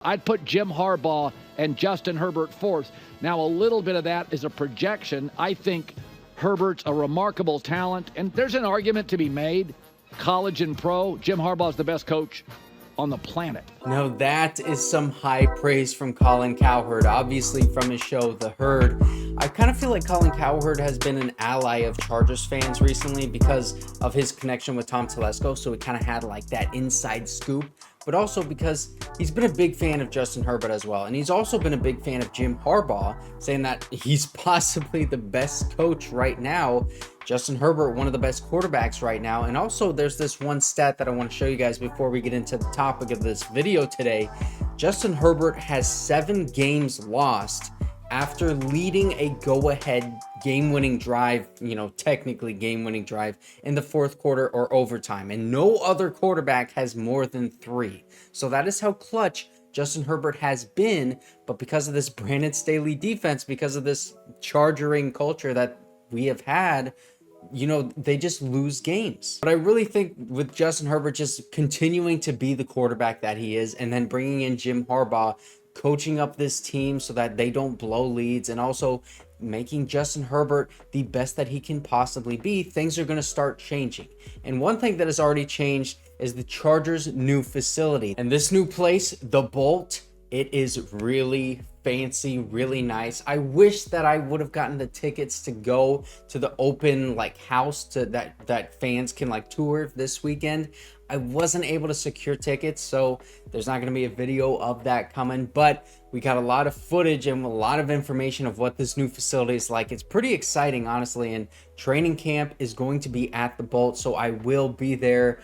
I'd put Jim Harbaugh and Justin Herbert fourth. Now, a little bit of that is a projection. I think Herbert's a remarkable talent, and there's an argument to be made, college and pro. Jim Harbaugh's the best coach on the planet. Now that is some high praise from Colin Cowherd, obviously from his show, The Herd. I kind of feel like Colin Cowherd has been an ally of Chargers fans recently because of his connection with Tom Telesco, so he kind of had like that inside scoop, but also because he's been a big fan of Justin Herbert as well. And he's also been a big fan of Jim Harbaugh, saying that he's possibly the best coach right now. Justin Herbert, one of the best quarterbacks right now. And also there's this one stat that I want to show you guys before we get into the topic of this video today. Justin Herbert has 7 games lost after leading a go-ahead game-winning drive, technically game-winning drive in the fourth quarter or overtime. And no other quarterback has more than 3. So that is how clutch Justin Herbert has been. But because of this Brandon Staley defense, because of this chargering culture that we have had, they just lose games. But I really think with Justin Herbert just continuing to be the quarterback that he is, and then bringing in Jim Harbaugh, coaching up this team so that they don't blow leads, and also making Justin Herbert the best that he can possibly be, things are going to start changing. And one thing that has already changed is the Chargers' new facility. And this new place, the Bolt, it is really fancy, really nice. I wish that I would have gotten the tickets to go to the open house to that fans can tour this weekend. I wasn't able to secure tickets, so there's not going to be a video of that coming, but we got a lot of footage and a lot of information of what this new facility is like. It's pretty exciting, honestly, and training camp is going to be at the Bolt, so I will be there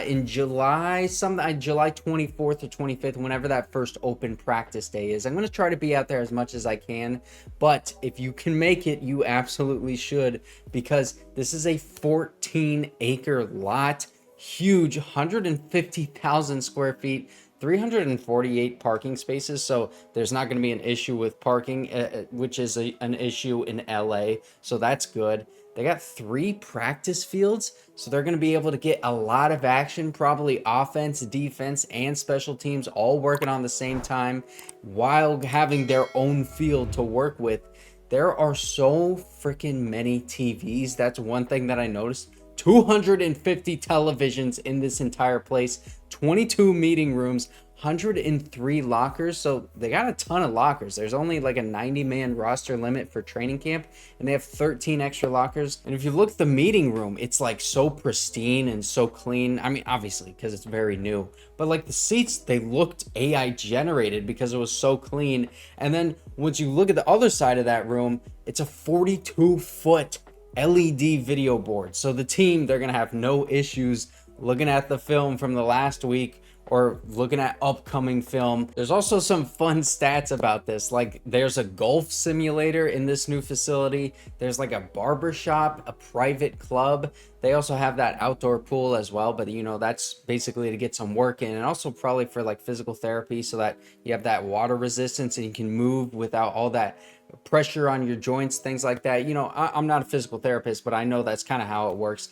in July 24th or 25th, whenever that first open practice day is. I'm going to try to be out there as much as I can, but if you can make it, you absolutely should, because this is a 14-acre lot. Huge, 150,000 square feet, 348 parking spaces. So there's not going to be an issue with parking, which is an issue in LA. So that's good. They got 3 practice fields, so they're going to be able to get a lot of action, probably offense, defense, and special teams all working on the same time while having their own field to work with. There are so freaking many TVs. That's one thing that I noticed. 250 televisions in this entire place, 22 meeting rooms, 103 lockers. So they got a ton of lockers. There's only a 90-man roster limit for training camp, and they have 13 extra lockers. And if you look at the meeting room, it's so pristine and so clean. I mean, obviously, because it's very new, but the seats, they looked AI generated because it was so clean. And then once you look at the other side of that room, it's a 42-foot LED video board. So the team, they're going to have no issues looking at the film from the last week or looking at upcoming film. There's also some fun stats about this. There's a golf simulator in this new facility. There's a barber shop, a private club. They also have that outdoor pool as well, but that's basically to get some work in, and also probably for physical therapy so that you have that water resistance and you can move without all that pressure on your joints, things like that. I'm not a physical therapist, but I know that's kind of how it works.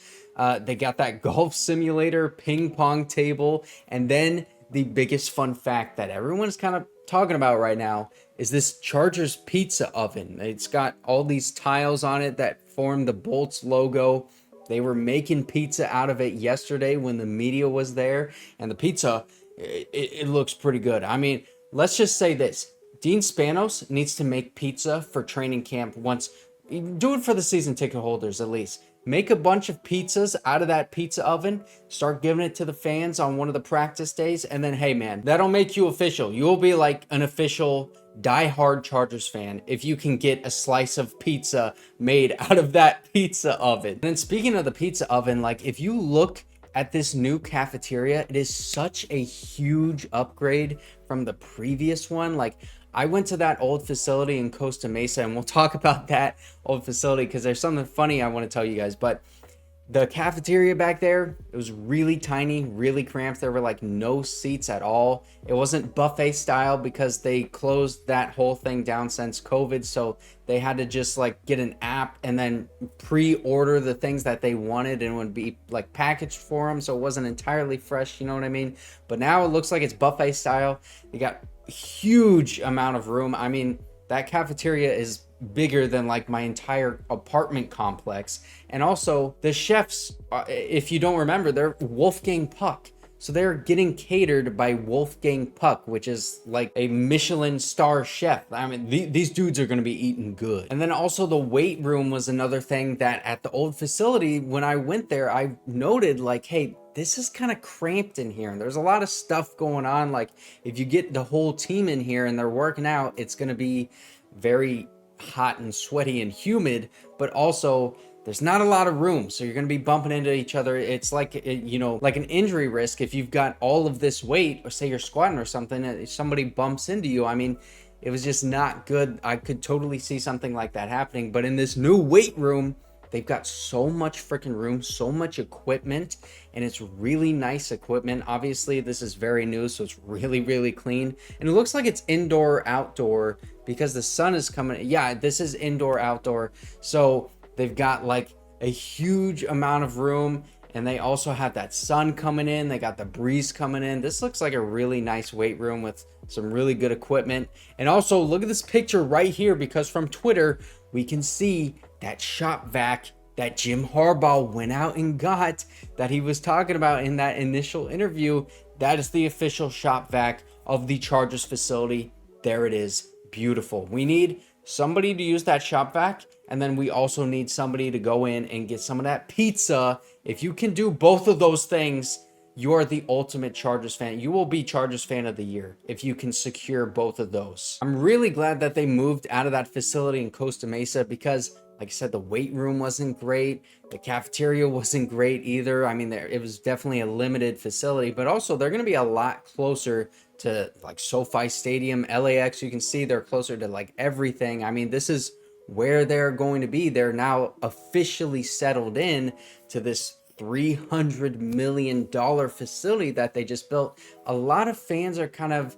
They got that golf simulator, ping pong table, and then the biggest fun fact that everyone's kind of talking about right now is this Chargers pizza oven. It's got all these tiles on it that form the Bolts logo. They were making pizza out of it yesterday when the media was there, and the pizza, it looks pretty good. I mean, let's just say this. Dean Spanos needs to make pizza for training camp once. Do it for the season ticket holders at least. Make a bunch of pizzas out of that pizza oven. Start giving it to the fans on one of the practice days. And then, hey man, that'll make you official. You'll be an official diehard Chargers fan if you can get a slice of pizza made out of that pizza oven. And then speaking of the pizza oven, if you look at this new cafeteria, it is such a huge upgrade from the previous one. I went to that old facility in Costa Mesa, and we'll talk about that old facility because there's something funny I want to tell you guys. But The cafeteria back there, it was really tiny, really cramped. There were like no seats at all. It wasn't buffet style because they closed that whole thing down since COVID. So they had to just like get an app and then pre-order the things that they wanted and would be like packaged for them. So it wasn't entirely fresh, you know what I mean? But now it looks like it's buffet style. You got huge amount of room. I mean, that cafeteria is bigger than like my entire apartment complex. And also the chefs, if you don't remember, they're Wolfgang Puck. So they're getting catered by Wolfgang Puck, which is like a Michelin star chef. I mean, these dudes are going to be eating good. And then also the weight room was another thing that at the old facility, when I went there, I noted like, hey, this is kind of cramped in here. And there's a lot of stuff going on. Like if you get the whole team in here and they're working out, it's going to be very hot and sweaty and humid, but also there's not a lot of room, so you're going to be bumping into each other. It's like, you know, like an injury risk. If you've got all of this weight, or say you're squatting or something, if somebody bumps into you, I mean, it was just not good. I could totally see something like that happening. But in this new weight room, they've got so much freaking room, so much equipment, and it's really nice equipment. Obviously, this is very new, so it's really, really clean. And it looks like it's indoor, outdoor, because the sun is coming. Yeah, this is indoor, outdoor. So they've got like a huge amount of room, and they also have that sun coming in. They got the breeze coming in. This looks like a really nice weight room with some really good equipment. And also look at this picture right here, because from Twitter, we can see that shop vac that Jim Harbaugh went out and got, that he was talking about in that initial interview. That is the official shop vac of the Chargers facility. There it is. Beautiful. We need somebody to use that shop vac, and then we also need somebody to go in and get some of that pizza. If you can do both of those things, you are the ultimate Chargers fan. You will be Chargers fan of the year if you can secure both of those. I'm really glad that they moved out of that facility in Costa Mesa, because like I said, the weight room wasn't great. The cafeteria wasn't great either. I mean, it was definitely a limited facility, but also they're going to be a lot closer to like SoFi Stadium, LAX. You can see they're closer to like everything. I mean, this is where they're going to be. They're now officially settled in to this $300 million facility that they just built. A lot of fans are kind of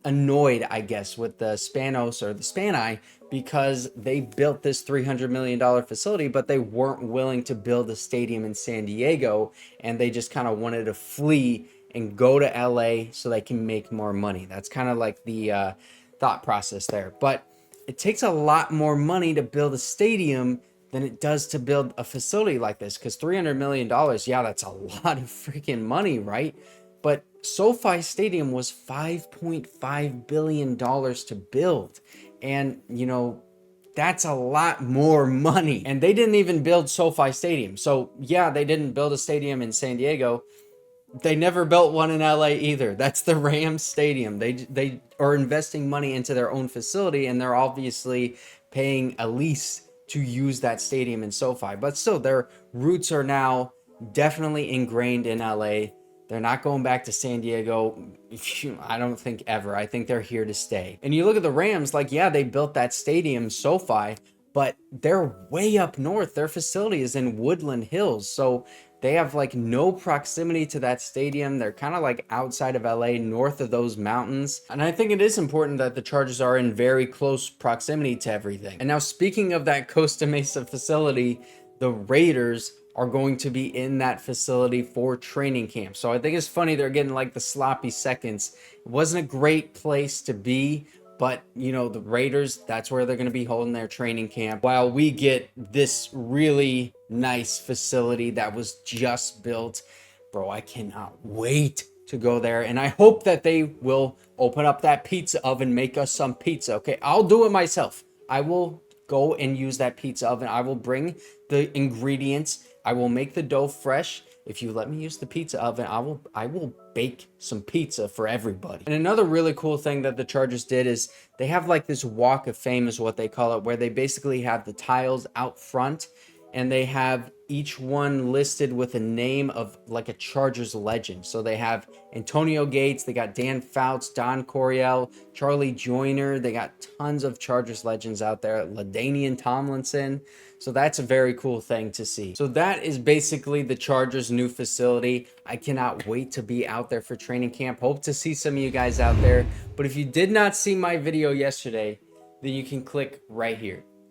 annoyed, I guess, with the Spanos or the Spani, because they built this $300 million facility, but they weren't willing to build a stadium in San Diego, and they just kind of wanted to flee and go to LA so they can make more money. That's kind of like the thought process there. But it takes a lot more money to build a stadium than it does to build a facility like this, because $300 million, yeah, that's a lot of freaking money, right? But SoFi Stadium was $5.5 billion to build. And, you know, that's a lot more money. And they didn't even build SoFi Stadium. So, yeah, they didn't build a stadium in San Diego. They never built one in LA either. That's the Rams Stadium. They are investing money into their own facility, and they're obviously paying a lease to use that stadium in SoFi. But still, their roots are now definitely ingrained in LA. They're not going back to San Diego, I don't think ever. I think they're here to stay. And you look at the Rams, like, yeah, they built that stadium, SoFi, but they're way up north. Their facility is in Woodland Hills. So they have like no proximity to that stadium. They're kind of like outside of LA, north of those mountains. And I think it is important that the Chargers are in very close proximity to everything. And now, speaking of that Costa Mesa facility, the Raiders are going to be in that facility for training camp. So I think it's funny they're getting like the sloppy seconds. It wasn't a great place to be, but you know, the Raiders, that's where they're going to be holding their training camp, while we get this really nice facility that was just built. Bro, I cannot wait to go there, and I hope that they will open up that pizza oven, make us some pizza. Okay, I'll do it myself. I will go and use that pizza oven. I will bring the ingredients. I will make the dough fresh. If you let me use the pizza oven, I will bake some pizza for everybody. And another really cool thing that the Chargers did is they have like this walk of fame, is what they call it, where they basically have the tiles out front, and they have each one listed with a name of like a Chargers legend. So they have Antonio Gates, they got Dan Fouts, Don Coryell, Charlie Joyner. They got tons of Chargers legends out there. LaDainian Tomlinson. So that's a very cool thing to see. So that is basically the Chargers' new facility. I cannot wait to be out there for training camp. Hope to see some of you guys out there. But if you did not see my video yesterday, then you can click right here.